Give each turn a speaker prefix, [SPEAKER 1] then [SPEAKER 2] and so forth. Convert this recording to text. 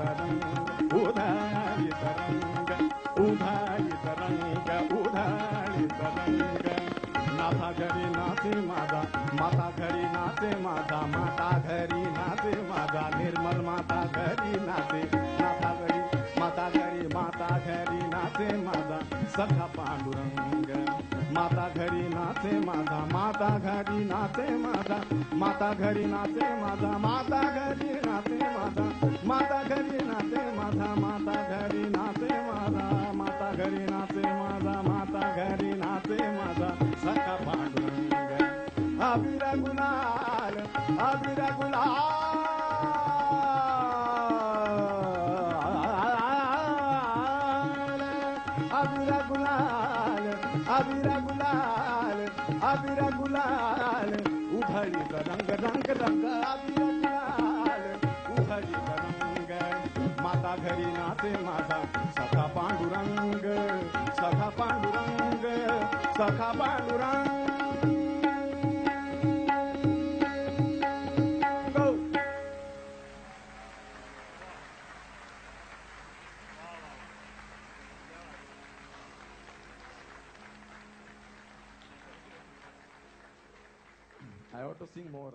[SPEAKER 1] रंग उधळीत रंग उधळीत रंग उधळीत रंग नाथा घरी नाचे माझा माता घरी नाचे माझा माता घरी नाचे माझा निर्मल माता घरी नाचे नाथा घरी माता घरी नाचे माझा सखा पांडुरंग माता घरी नाचे माझा माता घरी नाचे माझा माता घरी नाचे माझा माता घरी नाचे माझा माता घरी नाचे माझा माता घरी नाचे माझा माता घरी नाचे माझा माता घरी नाचे माझा सखा पांडुरंग अबीर गुलाल अबीर गुलाल अबीर गुलाल अबीर गुलाल अबीर गुलाल उधळीत रंग रंग रंग अबीर गुलाल उधळीत रंग माता घरी नाचे माझा सखा पांडुरंग सखा पांडुरंग सखा Pandurang I ought to sing more.